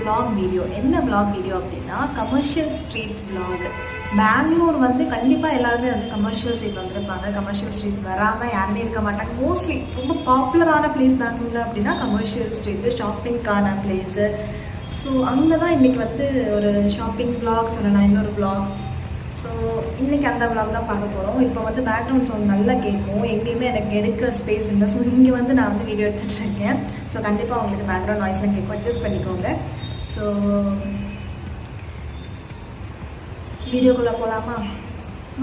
vlog video. என்ன vlog video அப்படின்னா commercial street vlog. Bangalore வந்து கண்டிப்பாக எல்லாருமே வந்து கமர்ஷியல் ஸ்ட்ரீட் வந்திருப்பாங்க. கமர்ஷியல் ஸ்ட்ரீட் வராமல் யாருமே இருக்க மாட்டாங்க. மோஸ்ட்லி ரொம்ப பாப்புலரான பிளேஸ் பெங்களூரில் அப்படின்னா கமர்ஷியல் ஸ்ட்ரீட்டு, ஷாப்பிங்கான பிளேஸு. ஸோ அங்கே தான் இன்றைக்கி வந்து ஒரு ஷாப்பிங் vlog சொல்லலாம், இன்னொரு vlog. ஸோ இன்றைக்கி அந்த vlog தான் பார்க்க போகிறோம். இப்போ வந்து பேக்ரவுண்ட் சவுண்ட் நல்லா கேட்கும், எங்கேயுமே எனக்கு எடுக்க ஸ்பேஸ் இல்லை. ஸோ இங்கே வந்து நான் வந்து வீடியோ எடுத்துகிட்டு இருக்கேன். ஸோ கண்டிப்பாக உங்களுக்கு பேக்ரவுண்ட் நாய்ஸ்லாம் கேட்கும், அட்ஜஸ்ட் பண்ணிக்கோங்க. ஸோ வீடியோக்குள்ளே போகலாமா?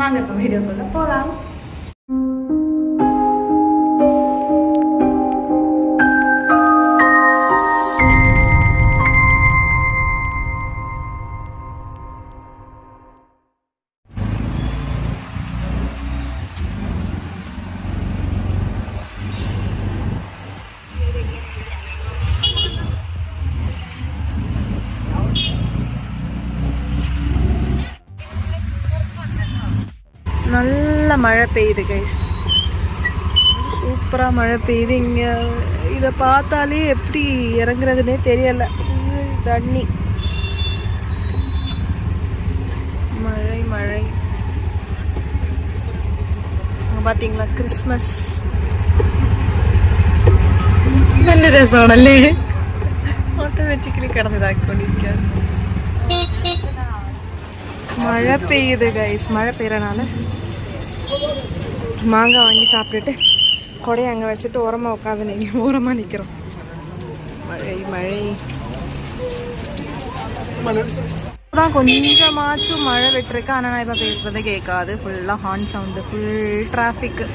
வாங்க இப்போ வீடியோக்குள்ளே போகலாம். நல்ல மழை பெய்யுது கைஸ், சூப்பராக மழை பெய்யுது. இங்கே இதை பார்த்தாலே எப்படி இறங்குறதுனே தெரியலை. தண்ணி, மழை மழை. பார்த்தீங்களா கிறிஸ்மஸ் നല്ല രസമാണല്ലേ. ഓട്ടോമാറ്റിക്കലി കിടന്നിതാക്കിക്കൊണ്ടിരിക്കുക. மழை பெய்யுது கைஸ். மழை பெய்யறனால மாங்காய் வாங்கி சாப்பிட்டுட்டு கொடையை அங்கே வச்சுட்டு ஓரமாக உட்காந்து ஓரமாக நிற்கிறோம். மழை மழை தான் கொஞ்சமாச்சும் மழை விட்டுருக்கு. ஆனால் நான் இப்போ பேசுகிறதே கேட்காது. ஃபுல்லாக horn sound, full traffic.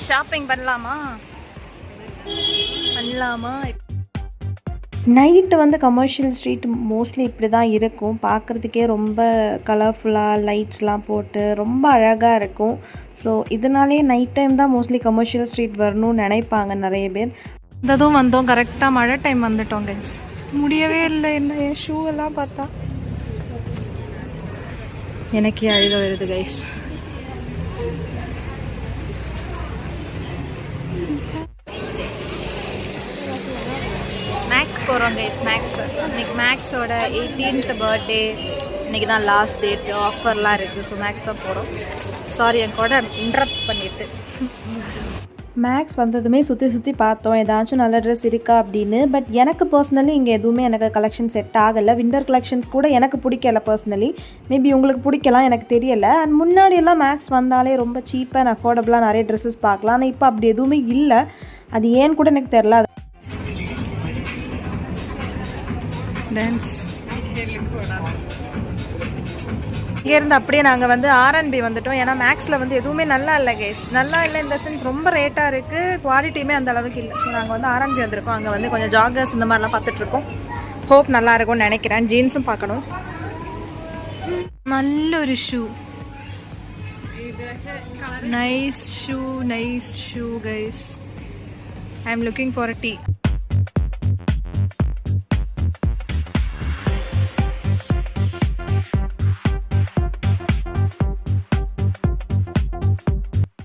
Shopping பண்ணலாமா? நைட்டு வந்து கமர்ஷியல் ஸ்ட்ரீட் மோஸ்ட்லி இப்படி தான் இருக்கும். பார்க்குறதுக்கே ரொம்ப கலர்ஃபுல்லாக லைட்ஸ்லாம் போட்டு ரொம்ப அழகாக இருக்கும். ஸோ இதனாலே நைட் டைம் தான் மோஸ்ட்லி கமர்ஷியல் ஸ்ட்ரீட் வரணும்னு நினைப்பாங்க நிறைய பேர். இதுவும் வந்தோம், கரெக்டாக மழை டைம் வந்துட்டோம் கைஸ். முடியவே இல்லை. என்ன என் ஷூ எல்லாம் பார்த்தா எனக்கே அழுக வருது கைஸ். மேக்ஸ் போகிறோம் கைஸ். மேக்ஸ் இன்னைக்கு மேக்ஸோட 18th பர்த்டே. இன்றைக்கி தான் லாஸ்ட் டேட், ஆஃபர்லாம் இருக்குது. ஸோ மேக்ஸ் தான் போகிறோம். சாரி என் கூட இன்டரப்ட் பண்ணிட்டு. மேக்ஸ் வந்ததுமே சுற்றி பார்த்தோம் ஏதாச்சும் நல்ல ட்ரெஸ் இருக்கா அப்படின்னு. பட் எனக்கு பர்சனலி இங்கே எதுவுமே எனக்கு கலெக்ஷன் செட் ஆகலை. விண்டர் கலெக்ஷன்ஸ் கூட எனக்கு பிடிக்கல பர்சனலி. மேபி உங்களுக்கு பிடிக்கலாம், எனக்கு தெரியலை. அண்ட் முன்னாடியெல்லாம் மேக்ஸ் வந்தாலே ரொம்ப சீப்பாக அண்ட் அஃபோர்டபுளாக நிறைய ட்ரெஸ்ஸஸ் பார்க்கலாம். ஆனால் இப்போ அப்படி எதுவுமே இல்லை. அது ஏன்னு கூட எனக்கு தெரில. டான்ஸ் இங்கேருந்து அப்படியே நாங்கள் வந்து R&B வந்துட்டோம். ஏன்னா மேக்ஸில் வந்து எதுவுமே நல்லா இல்லை கைஸ். நல்லா இல்லை இந்த சென்ஸ், ரொம்ப ரேட்டாக இருக்குது, குவாலிட்டியுமே அந்த அளவுக்கு இல்லை. ஸோ நாங்கள் வந்து R&B வந்திருக்கோம். அங்கே வந்து கொஞ்சம் ஜாகர்ஸ் இந்த மாதிரிலாம் பார்த்துட்ருக்கோம். ஹோப் நல்லா இருக்கும்னு நினைக்கிறேன். ஜீன்ஸும் பார்க்கணும். நல்லொரு shoe, nice shoe guys. I am looking for a tee.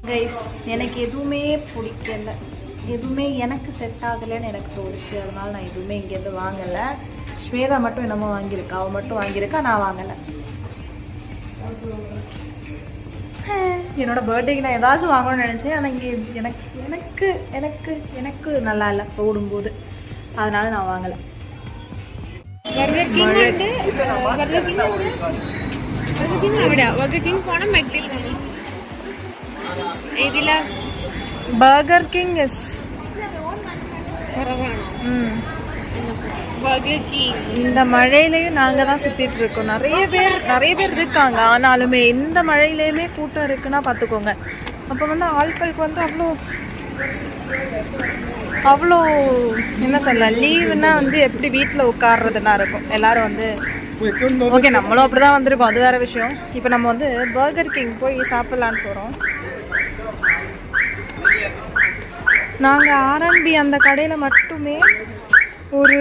Guys எனக்கு எதுவுமே பிடிக்கல, எதுவுமே எனக்கு செட் ஆகலைன்னு எனக்கு தோணுச்சு. அதனால நான் எதுவுமே இங்கேருந்து வாங்கலை. ஸ்வேதா மட்டும் என்னமோ வாங்கியிருக்கா, அவள் மட்டும் வாங்கியிருக்கா, நான் வாங்கலை. என்னோட பர்த்டேக்கு நான் ஏதாச்சும் வாங்கணும்னு நினச்சேன். ஆனால் இங்கே எனக்கு எனக்கு எனக்கு நல்லா இல்லை போடும்போது, அதனால நான் வாங்கலை. Burger King is இந்த மழையிலையும் நாங்கள் தான் சுற்றிட்டு இருக்கோம். நிறைய பேர் இருக்காங்க. ஆனாலுமே இந்த மழையிலையுமே கூட்டம் இருக்குன்னா பார்த்துக்கோங்க. அப்போ வந்து ஆட்களுக்கு வந்து அவ்வளோ என்ன சொல்ல, லீவுன்னா வந்து எப்படி வீட்டில் உட்கார்றதுன்னா இருக்கும். எல்லாரும் வந்து ஓகே, நம்மளும் அப்படி தான் வந்திருக்கோம், அது வேறு விஷயம். இப்போ நம்ம வந்து பர்கர் கிங் போய் சாப்பிட்லான்னு போகிறோம். நாங்கள் R&B அந்த கடையில் மட்டுமே ஒரு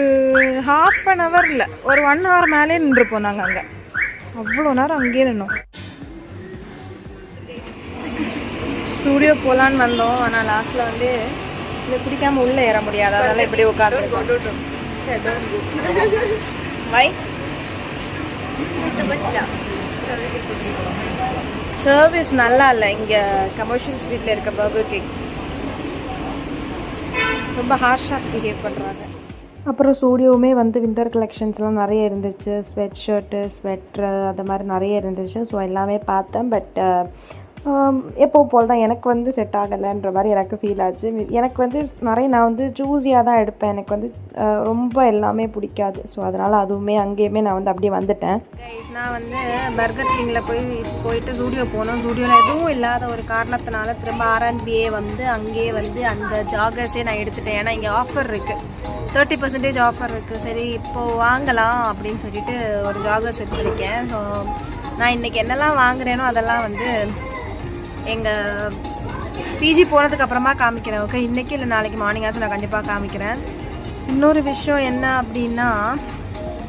½ an hour இல்லை, ஒரு 1 hour மேலே நின்றுப்போம். நாங்கள் அங்கே அவ்வளோ நேரம் அங்கேயே நின்னோம். ஸ்டூடியோ போகலான்னு வந்தோம். ஆனால் லாஸ்ட்டில் வந்து இதை பிடிக்காமல் உள்ளே ஏற முடியாது, அதனால் இப்படி உட்காந்து வை. சர்வீஸ் நல்லா இல்லை இங்கே கமர்ஷியல் ஸ்ட்ரீட்டில் இருக்க பர்கர் கிங். ரொம்ப ஹார்ஷாக பிஹேவ் பண்ணுறாங்க. அப்புறம் ஸ்டூடியோவுமே வந்து வின்டர் கலெக்ஷன்ஸ்லாம் நிறைய இருந்துச்சு. ஸ்வெட் ஷர்ட்டு, ஸ்வெட்ரு அது மாதிரி நிறைய இருந்துச்சு. ஸோ எல்லாமே பார்த்தேன். பட் எப்போ போல் தான் எனக்கு வந்து செட் ஆகலைன்ற மாதிரி எனக்கு ஃபீல் ஆச்சு. எனக்கு வந்து நான் வந்து சூஸியாக தான் எடுப்பேன். எனக்கு வந்து ரொம்ப எல்லாமே பிடிக்காது. ஸோ அதனால் அதுவுமே அங்கேயுமே நான் வந்து அப்படியே வந்துட்டேன். நான் வந்து பர்கர் கிங்கில் போயிட்டு ஸ்டூடியோ போனோம். ஸ்டூடியோவில் எதுவும் இல்லாத ஒரு காரணத்தினால திரும்ப R&Bயே வந்து அங்கேயே வந்து அந்த ஜாகர்ஸே நான் எடுத்துட்டேன். ஏன்னா இங்கே ஆஃபர் இருக்குது, 30% ஆஃபர் இருக்குது. சரி இப்போது வாங்கலாம் அப்படின்னு சொல்லிட்டு ஒரு ஜாகர்ஸ் எடுத்துருக்கேன். ஸோ நான் இன்றைக்கி என்னெல்லாம் வாங்குறேனோ அதெல்லாம் வந்து எங்கள் பிஜி போனதுக்கப்புறமா காமிக்கிறேன். ஓகே, இன்றைக்கி இல்லை நாளைக்கு மார்னிங்காச்சும் நான் கண்டிப்பாக காமிக்கிறேன். இன்னொரு விஷயம் என்ன அப்படின்னா,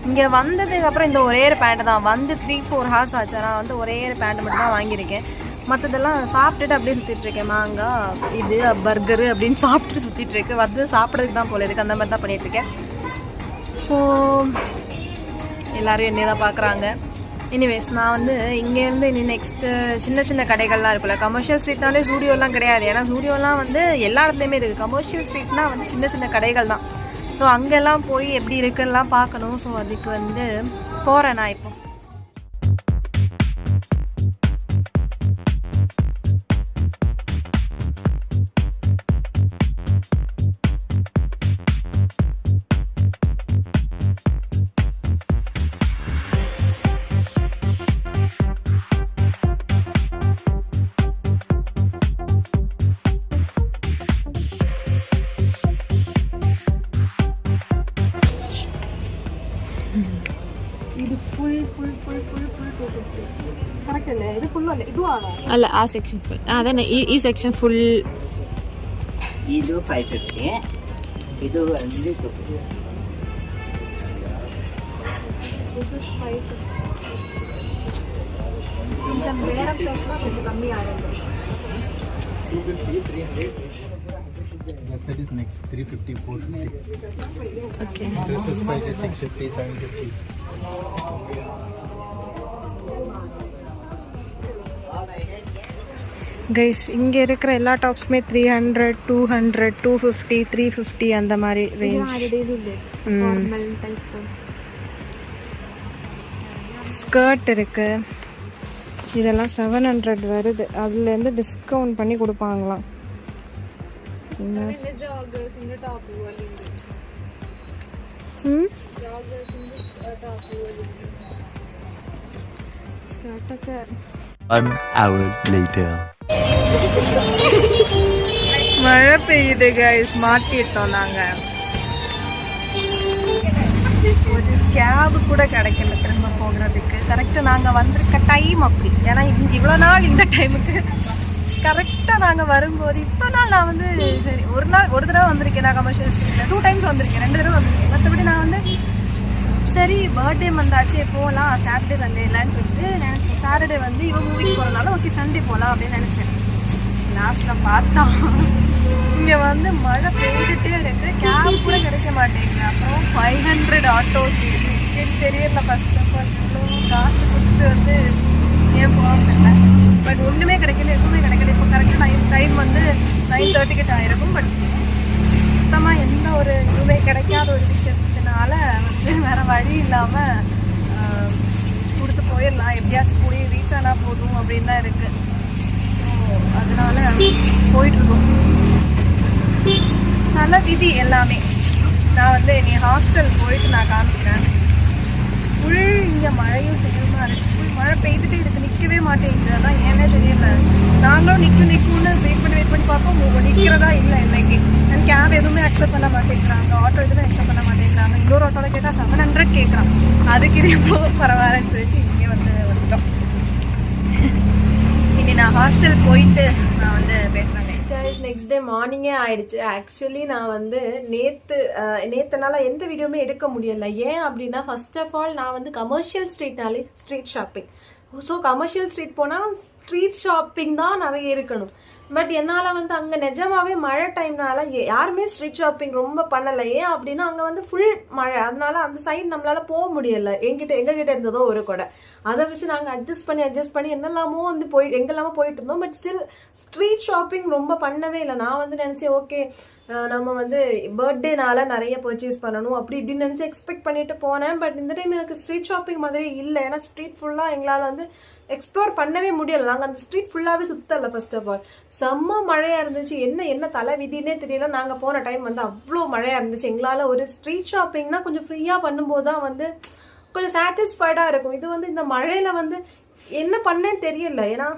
இங்கே வந்ததுக்கப்புறம் இந்த ஒரே ஒரு பேண்ட்டு தான் வந்து 3-4 ஹார்ஸ் ஆச்சு. நான் வந்து ஒரே ஒரு பேண்ட்டு மட்டும் தான் வாங்கியிருக்கேன். மற்றதெல்லாம் சாப்பிட்டுட்டு அப்படியே சுற்றிட்டுருக்கேன். மாங்காய் இது பர்கரு அப்படின்னு சாப்பிட்டுட்டு சுற்றிட்டுருக்கு. வந்து சாப்பிட்றதுக்கு தான் போல இருக்குது, அந்த மாதிரி தான் பண்ணிகிட்ருக்கேன். ஸோ எல்லோரும் என்னை தான் பார்க்குறாங்க. எனிவேஸ் நான் வந்து இங்கேருந்து இனி நெக்ஸ்ட்டு சின்ன சின்ன கடைகள்லாம் இருக்குல்ல. கமர்ஷியல் ஸ்ட்ரீட்னாலே ஸ்டூடியோலாம் கிடையாது. ஏன்னா ஸ்டூடியோலாம் வந்து எல்லா இடத்துலையுமே இருக்குது. கமர்ஷியல் ஸ்ட்ரீட்னால் வந்து சின்ன சின்ன கடைகள் தான். ஸோ அங்கெல்லாம் போய் எப்படி இருக்குன்னெலாம் பார்க்கணும். ஸோ அதுக்கு வந்து போகிறேன் நான் இப்போ. ಇದು ಫುಲ್ ಕರೆಕ್ಟ್ ಅಲ್ಲ? ಇದು ಫುಲ್ ಅಲ್ಲ, ಇದು ಅಲ್ಲ, ಆ ಸೆಕ್ಷನ್ ಫುಲ್. ಅದೇ ಈ ಸೆಕ್ಷನ್ ಫುಲ್. ಇದು 550, ಇದು ಒಂದು 250. This is 550. కొంచెం వేరే ప్లేస్లో కొంచెం కమ్మి ఆడండి. 250, 300. That set is next 350, 450. Okay. Dresses price is 650, 750. Guys இங்கே இருக்கிற எல்லா டாப்ஸுமே 300, 200, 250, 350 அந்த மாதிரி ரேஞ்ச். ஸ்கர்ட் இருக்குது, இதெல்லாம் 700 வருது. அதுலேருந்து டிஸ்கவுண்ட் பண்ணி கொடுப்பாங்களாம். மழை பெய்யுது கைஸ், மாட்டிட்டோம் நாங்கள். ஒரு கேபு கூட கிடைக்கல திரும்ப போகிறதுக்கு. கரெக்டாக நாங்கள் வந்திருக்க டைம் அப்படி. ஏன்னா இவ்வளோ நாள் இந்த டைமுக்கு கரெக்டாக நாங்கள் வரும்போது, இவ்வளோ நாள் நான் வந்து சரி ஒரு தடவை வந்திருக்கேன். நான் கமர்ஷியல் ஸ்ட்ரீட்டில் 2 டைம்ஸ் வந்திருக்கேன், 2 தடவை வந்திருக்கேன். மற்றபடி நான் வந்து சரி பர்த்டே வந்தாச்சு போகலாம், சாட்டர்டே சண்டே இல்லைன்னு சொல்லிட்டு நினச்சேன். சாட்டர்டே வந்து இவன் மூவிக்கு போகிறதுனால ஓகே சண்டே போகலாம் அப்படின்னு நினச்சேன். லாஸ்ட்டில் பார்த்தா இங்கே வந்து மழை பெய்துட்டே இருக்குது, கேப் கூட கிடைக்க மாட்டேங்குது. அப்புறம் 500 ஆட்டோ தெரியல. ஃபஸ்ட் ஆஃப் ஆல் இவ்வளோ காசு கொடுத்து வந்து ஏன் போகல. பட் ஒன்றுமே கிடைக்கல, எதுவுமே கிடைக்கல. இப்போ கரெக்டாக டைம் வந்து 9:30 கிட்ட ஆயிருக்கும். பட் சுத்தமாக எந்த ஒரு இதுவுமே கிடைக்காத ஒரு விஷயத்தினால வந்து வேறு வழி இல்லாமல் கொடுத்து போயிடலாம், எப்படியாச்சும் போய் ரீச் ஆனால் போதும் அப்படின்னு தான் இருக்குது. ஸோ அதனால் போயிட்டுருக்கோம். நல்ல விதி எல்லாமே. நான் வந்து நீ ஹாஸ்டல் போயிட்டு நான் காமிக்கிறேன். ஃபுல் இங்கே மழையும் செய்யமா இருக்குது. ஃபுல் மழை பெய்துட்டே இருக்குது, நிற்கவே மாட்டேங்குது. அதான் ஏன்னே தெரியல. நாங்களும் நிற்கும்னு வெயிட் பண்ணி பார்ப்போம், நிற்கிறதா இல்லை இன்னைக்கு. அண்ட் கேப் எதுவுமே அக்செப்ட் பண்ண மாட்டேங்கிறாங்க, ஆட்டோ எதுவுமே அக்செப்ட் பண்ண மாட்டேங்கிறாங்க. இன்னொரு ஆட்டோவில் கேட்டால் 700 கேட்குறான். அதுக்கு இது எவ்வளோ பரவாயில்லன்னு சொல்லிட்டு இங்கே வந்து வந்துட்டோம். இனி நான் ஹாஸ்டல் போயிட்டு நான் வந்து பேசுகிறேன். நெக்ஸ்ட் டே மார்னிங்கே ஆயிடுச்சு. ஆக்சுவலி நான் வந்து நேற்றுனால எந்த வீடியோவுமே எடுக்க முடியல. ஏன் அப்படின்னா ஃபர்ஸ்ட் ஆஃப் ஆல் நான் வந்து commercial street shopping. So commercial street போனால் ஸ்ட்ரீட் ஷாப்பிங் தான் நிறைய இருக்கணும். பட் என்னால் வந்து அங்கே நிஜமாவே மழை டைம்னால யாருமே ஸ்ட்ரீட் ஷாப்பிங் ரொம்ப பண்ணலை. ஏன் அப்படின்னா அங்கே வந்து ஃபுல் மழை, அதனால அந்த சைடு நம்மளால போக முடியலை. எங்ககிட்ட இருந்ததோ ஒரு கொடை, அதை வச்சு நாங்கள் அட்ஜஸ்ட் பண்ணி என்னெல்லாமோ வந்து எங்கெல்லாமோ போயிட்டு இருந்தோம். பட் ஸ்டில் ஸ்ட்ரீட் ஷாப்பிங் ரொம்ப பண்ணவே இல்லை. நான் வந்து நினச்சேன் ஓகே நம்ம வந்து பர்த்டேனால நிறைய பர்ச்சேஸ் பண்ணணும் அப்படி இப்படின்னு நினச்சி எக்ஸ்பெக்ட் பண்ணிட்டு போனேன். பட் இந்த டைம் எனக்கு ஸ்ட்ரீட் ஷாப்பிங் மாதிரி இல்லை. ஏன்னா ஸ்ட்ரீட் ஃபுல்லாக எங்களால் வந்து எக்ஸ்ப்ளோர் பண்ணவே முடியலை. நாங்கள் அந்த ஸ்ட்ரீட் ஃபுல்லாகவே சுத்தலை. ஃபர்ஸ்ட் ஆஃப் ஆல் செம்ம மழையாக இருந்துச்சு. என்ன தலை விதினே தெரியல. நாங்கள் போன டைம் வந்து அவ்வளோ மழையாக இருந்துச்சு. எங்களால் ஒரு ஸ்ட்ரீட் ஷாப்பிங்னா கொஞ்சம் ஃப்ரீயாக பண்ணும்போது தான் வந்து கொஞ்சம் சாட்டிஸ்ஃபைடாக இருக்கும். இது வந்து இந்த மழையில் வந்து என்ன பண்ணேன்னு தெரியல. ஏன்னா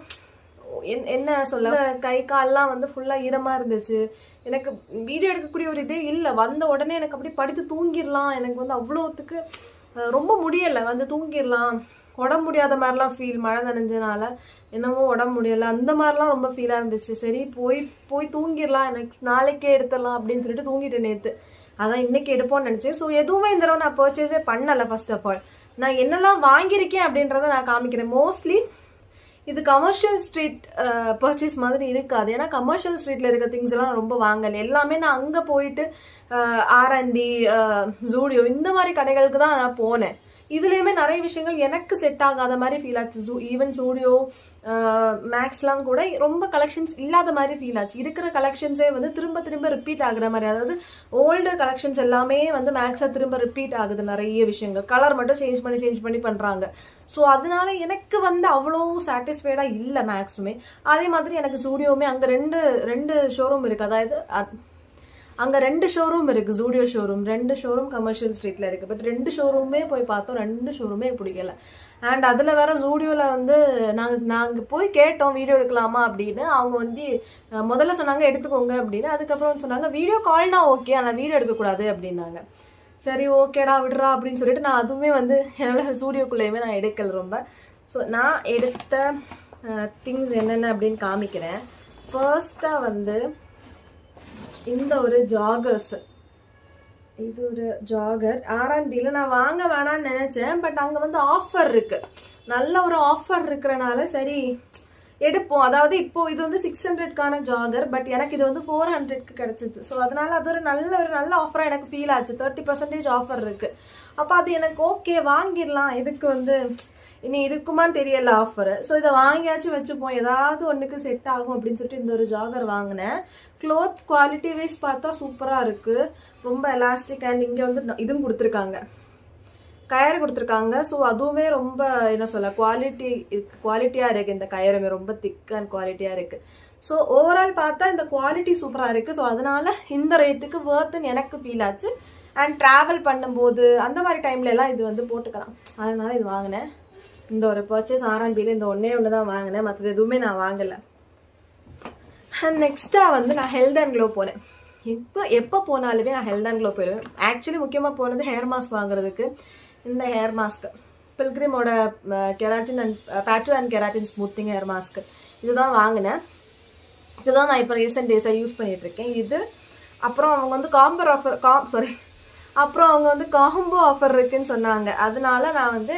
என்ன சொல்ல, கை கால்லாம் வந்து ஃபுல்லாக ஈரமாக இருந்துச்சு. எனக்கு வீடியோ எடுக்கக்கூடிய ஒரு இதே இல்லை. வந்த உடனே எனக்கு அப்படி படுத்து தூங்கிடலாம். எனக்கு வந்து அவ்வளோத்துக்கு ரொம்ப முடியலை. வந்து தூங்கிடலாம், உடம்பு முடியாத மாதிரிலாம் ஃபீல். மழை நனைஞ்சனால என்னமோ உடம்பு முடியலை அந்த மாதிரிலாம் ரொம்ப ஃபீலாக இருந்துச்சு. சரி போய் தூங்கிடலாம், எனக்கு நாளைக்கே எடுத்துடலாம் அப்படின்னு சொல்லிட்டு தூங்கிட்டேன் நேற்று. அதான் இன்னைக்கு எடுப்போம்னு நினச்சேன். ஸோ எதுவுமே இந்த தடவை நான் பர்ச்சேஸே பண்ணலை. ஃபர்ஸ்ட் ஆஃப் ஆல் நான் என்னெல்லாம் வாங்கியிருக்கேன் அப்படின்றத நான் காமிக்கிறேன். மோஸ்ட்லி இது கமர்ஷியல் ஸ்ட்ரீட் பர்ச்சேஸ் மாதிரி இருக்காது. ஏன்னா கமர்ஷியல் ஸ்ட்ரீட்டில் இருக்க திங்ஸ் எல்லாம் நான் ரொம்ப வாங்கலை. எல்லாமே நான் அங்கே போயிட்டு R&B, ஜூடியோ இந்த மாதிரி கடைகளுக்கு தான் நான் போனேன். இதுலேயுமே நிறைய விஷயங்கள் எனக்கு செட் ஆகாத மாதிரி ஃபீல் ஆச்சு. ஈவன் ஜூடியோ, மேக்ஸ்லாம் கூட ரொம்ப கலெக்ஷன்ஸ் இல்லாத மாதிரி ஃபீல் ஆச்சு. இருக்கிற கலெக்ஷன்ஸே வந்து திரும்ப ரிப்பீட் ஆகுற மாதிரி, அதாவது ஓல்டு கலெக்ஷன்ஸ் எல்லாமே வந்து மேக்ஸாக திரும்ப ரிப்பீட் ஆகுது. நிறைய விஷயங்கள் கலர் மட்டும் சேஞ்ச் பண்ணி பண்ணுறாங்க. ஸோ அதனால எனக்கு வந்து அவ்வளோ சாட்டிஸ்ஃபைடாக இல்லை மேக்ஸுமே. அதே மாதிரி எனக்கு ஜூடியோவுமே அங்கே ரெண்டு ஷோரூம் இருக்குது. அதாவது அங்கே 2 ஷோரூம் இருக்குது. ஜூடியோ ஷோரூம் 2 ஷோரூம் கமர்ஷியல் ஸ்ட்ரீட்டில் இருக்குது. பட் 2 ஷோரூமே போய் பார்த்தோம், 2 ஷோரூமே பிடிக்கல. அண்ட் அதில் வேற ஜூடியோவில் வந்து நாங்கள் போய் கேட்டோம் வீடியோ எடுக்கலாமா அப்படின்னு. அவங்க வந்து முதல்ல சொன்னாங்க எடுத்துக்கோங்க அப்படின்னு. அதுக்கப்புறம் சொன்னாங்க வீடியோ கால்னா ஓகே, ஆனால் வீடியோ எடுக்கக்கூடாது அப்படின்னாங்க. சரி ஓகேடா விடுறா அப்படின்னு சொல்லிட்டு நான் அதுவுமே வந்து என்னால் ஸ்டூடியோக்குள்ளேயுமே நான் எடுக்கல ரொம்ப. ஸோ நான் எடுத்த திங்ஸ் என்னென்ன அப்படின்னு காமிக்கிறேன். ஃபர்ஸ்ட்டாக வந்து இந்த ஒரு ஜாகர்ஸ். இது ஒரு ஜாகர் R&Bல நான் வாங்க வேணான்னு நினைச்சேன். பட் அங்கே வந்து ஆஃபர் இருக்கு, நல்ல ஒரு ஆஃபர் இருக்கிறனால சரி எடுப்போம். அதாவது இப்போ இது வந்து 600க்கான ஜாகர், பட் எனக்கு இது வந்து 400க்கு கிடைச்சிது. ஸோ அதனால அது ஒரு நல்ல ஆஃபராக எனக்கு ஃபீல் ஆச்சு. 30% ஆஃபர் இருக்கு. அப்போ அது எனக்கு ஓகே வாங்கிடலாம். இதுக்கு வந்து இனி இருக்குமான்னு தெரியல ஆஃபர். ஸோ இதை வாங்கியாச்சும் வச்சுப்போம், ஏதாவது ஒன்றுக்கு செட் ஆகும் அப்படின்னு சொல்லிட்டு இந்த ஒரு ஜாகர் வாங்கினேன். க்ளோத் குவாலிட்டி வைஸ் பார்த்தா சூப்பராக இருக்குது, ரொம்ப எலாஸ்டிக். அண்ட் இங்கே வந்து இதுவும் கொடுத்துருக்காங்க, கயறு கொடுத்துருக்காங்க. ஸோ அதுவுமே ரொம்ப என்ன சொல்ல குவாலிட்டியாக இருக்குது. இந்த கயருமே ரொம்ப திக் அண்ட் குவாலிட்டியாக இருக்குது. ஸோ ஓவரால் பார்த்தா இந்த குவாலிட்டி சூப்பராக இருக்குது. ஸோ அதனால இந்த ரேட்டுக்கு வர்த்துன்னு எனக்கு ஃபீல் ஆச்சு. அண்ட் ட்ராவல் பண்ணும்போது அந்த மாதிரி டைம்லலாம் இது வந்து போட்டுக்கலாம், அதனால இது வாங்கினேன். இந்த ஒரு பர்ச்சேஸ் R&Bல இந்த ஒன்று தான் வாங்கினேன், மற்றது எதுவுமே நான் வாங்கலை. அண்ட் நெக்ஸ்ட்டாக வந்து நான் ஹெல்த் அண்ட் க்ளோ போனேன். எப்போ போனாலுமே நான் ஹெல்த் அண்ட் க்ளோ போயிடுவேன். ஆக்சுவலி முக்கியமாக போனது ஹேர் மாஸ்க் வாங்குறதுக்கு. இந்த ஹேர் மாஸ்க் பில்கிரிமோட கெராட்டின் அண்ட் பேட்டோ and keratin smoothing hair mask இதுதான் வாங்கினேன். இதுதான் நான் இப்போ ரீசெண்ட் டேஸாக யூஸ் பண்ணிகிட்ருக்கேன். இது அப்புறம் அவங்க வந்து காம்போ ஆஃபர் இருக்குன்னு சொன்னாங்க. அதனால நான் வந்து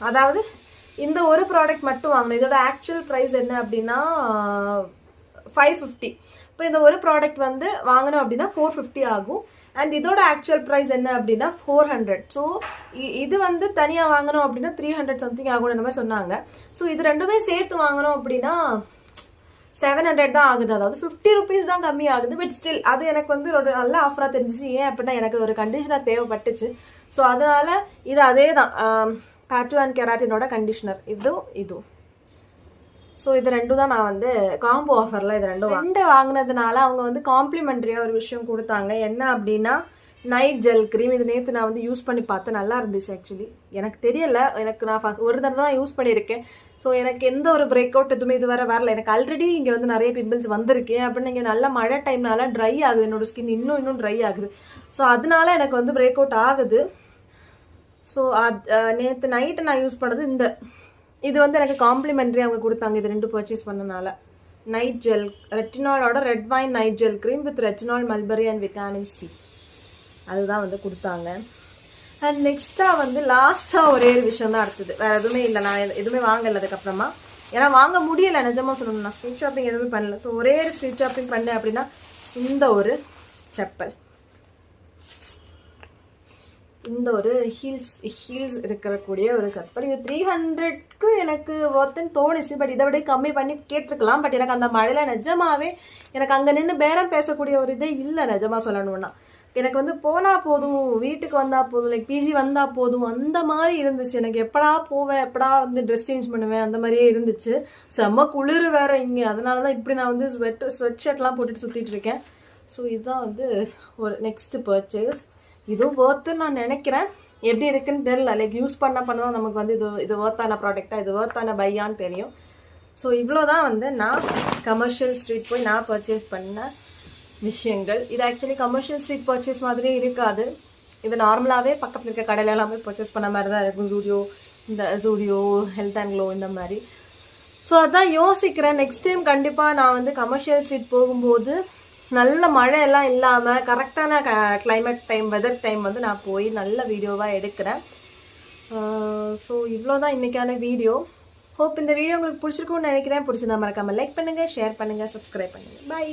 அதாவது இந்த ஒரு ப்ராடக்ட் மட்டும் வாங்கினேன். இதோட ஆக்சுவல் ப்ரைஸ் என்ன அப்படின்னா 550. இப்போ இந்த ஒரு ப்ராடக்ட் வந்து வாங்கினோம் அப்படின்னா 450 ஆகும். அண்ட் இதோட ஆக்சுவல் ப்ரைஸ் என்ன அப்படின்னா 400. ஸோ இது வந்து தனியாக வாங்கினோம் அப்படின்னா 300 சம்திங் ஆகும் இந்த மாதிரி சொன்னாங்க. ஸோ இது ரெண்டுமே சேர்த்து வாங்கினோம் அப்படின்னா 700 தான் ஆகுது. அதாவது 50 ருபீஸ் தான் கம்மி ஆகுது. பட் ஸ்டில் அது எனக்கு வந்து ஒரு நல்ல ஆஃபராக தெரிஞ்சிச்சு. ஏன் அப்படின்னா எனக்கு ஒரு கண்டிஷனர் தேவைப்பட்டுச்சு. ஸோ அதனால இது அதே தான், பேட்டோ அண்ட் கெராட்டினோட கண்டிஷனர் இதுவும். ஸோ இது ரெண்டும் தான் நான் வந்து காம்போ ஆஃபரில் இது ரெண்டு வாங்கினதுனால அவங்க வந்து காம்ப்ளிமெண்ட்ரியாக ஒரு விஷயம் கொடுத்தாங்க. என்ன அப்படின்னா நைட் ஜெல் க்ரீம். இது நேற்று நான் வந்து யூஸ் பண்ணி பார்த்தேன், நல்லா இருந்துச்சு. ஆக்சுவலி எனக்கு தெரியலை, எனக்கு நான் ஒரு தடவை தான் யூஸ் பண்ணியிருக்கேன். ஸோ எனக்கு எந்த ஒரு பிரேக் அவுட் எதுவுமே இது வர வரல. எனக்கு ஆல்ரெடி இங்கே வந்து நிறைய பிம்பிள்ஸ் வந்திருக்கு. அப்படின்னு இங்கே நல்ல மழை டைம்னால ட்ரை ஆகுது, என்னோட ஸ்கின் இன்னும் ட்ரை ஆகுது. ஸோ அதனால எனக்கு வந்து பிரேக் அவுட் ஆகுது. ஸோ நேற்று நைட்டு நான் யூஸ் பண்ணது இது வந்து எனக்கு காம்ப்ளிமெண்ட்ரி அவங்க கொடுத்தாங்க. இது ரெண்டு பர்ச்சேஸ் பண்ணனால நைட் ஜெல் ரெட்டினாலோட red wine night gel cream with retinol mulberry and vitamin C அதுதான் வந்து கொடுத்தாங்க. அண்ட் நெக்ஸ்ட்டாக வந்து லாஸ்ட்டாக ஒரே ஒரு விஷயம் தான் அடுத்தது, வேறு எதுவுமே இல்லை. நான் எதுவுமே வாங்கலை. அதுக்கப்புறமா ஏன்னா வாங்க முடியலை நிஜமாக சொல்லணும். நான் ஸ்ட்ரீட் ஷாப்பிங் எதுவுமே பண்ணல. ஸோ ஒரே ஒரு ஸ்ட்ரீட் ஷாப்பிங் பண்ணேன் அப்படின்னா இந்த ஒரு செப்பல், இந்த ஒரு ஹீல்ஸ் இருக்கக்கூடிய ஒரு செப்பல். இது 300க்கு எனக்கு ஒர்த்துன்னு தோணுச்சு. பட் இதை விட கம்மி பண்ணி கேட்டிருக்கலாம். பட் எனக்கு அந்த மழையில் நிஜமாவே எனக்கு அங்கே நின்று பேரம் பேசக்கூடிய ஒரு இதே இல்லை நிஜமாக சொல்லணும்னா. எனக்கு வந்து போனால் போதும், வீட்டுக்கு வந்தால் போதும், லைக் பிஜி வந்தால் போதும், அந்த மாதிரி இருந்துச்சு. எனக்கு எப்படா போவேன், எப்படா வந்து ட்ரெஸ் சேஞ்ச் பண்ணுவேன், அந்த மாதிரியே இருந்துச்சு. செம்ம குளிர் வேறு இங்கே. அதனால தான் இப்படி நான் வந்து ஸ்வெட் ஷர்ட்லாம் போட்டுட்டு சுற்றிட்டு இருக்கேன். ஸோ இதுதான் வந்து ஒரு நெக்ஸ்ட்டு பர்ச்சேஸ். இதுவும் ஒர்த்துன்னு நான் நினைக்கிறேன். எப்படி இருக்குன்னு தெரியல. லைக் யூஸ் பண்ணதான் நமக்கு வந்து இது ஒர்த்தான ப்ராடக்டாக, இது ஒர்த்தான பையான்னு தெரியும். ஸோ இவ்வளோ தான் வந்து நான் கமர்ஷியல் ஸ்ட்ரீட் போய் நான் பர்ச்சேஸ் பண்ண விஷயங்கள். இது ஆக்சுவலி கமர்ஷியல் ஸ்ட்ரீட் பர்ச்சேஸ் மாதிரியே இருக்காது. இது நார்மலாகவே பக்கத்தில் இருக்க கடையில் எல்லாமே பர்ச்சேஸ் பண்ண மாதிரி தான் இருக்கும். ஜூடியோ, ஹெல்த் அண்ட் க்ளோ இந்த மாதிரி. ஸோ அதான் யோசிக்கிறேன். நெக்ஸ்ட் டைம் கண்டிப்பாக நான் வந்து கமர்ஷியல் ஸ்ட்ரீட் போகும்போது நல்ல மழையெல்லாம் இல்லாமல் கரெக்டான கிளைமேட் டைம், வெதர் டைம் வந்து நான் போய் நல்ல வீடியோவாக எடுக்கிறேன். ஸோ இவ்வளோ தான் இன்றைக்கான வீடியோ. ஹோப் இந்த வீடியோ உங்களுக்கு பிடிச்சிருக்கும்னு நினைக்கிறேன். பிடிச்சிருந்தா மறக்காமல் லைக் பண்ணுங்கள், ஷேர் பண்ணுங்கள், சப்ஸ்கிரைப் பண்ணுங்கள். பை.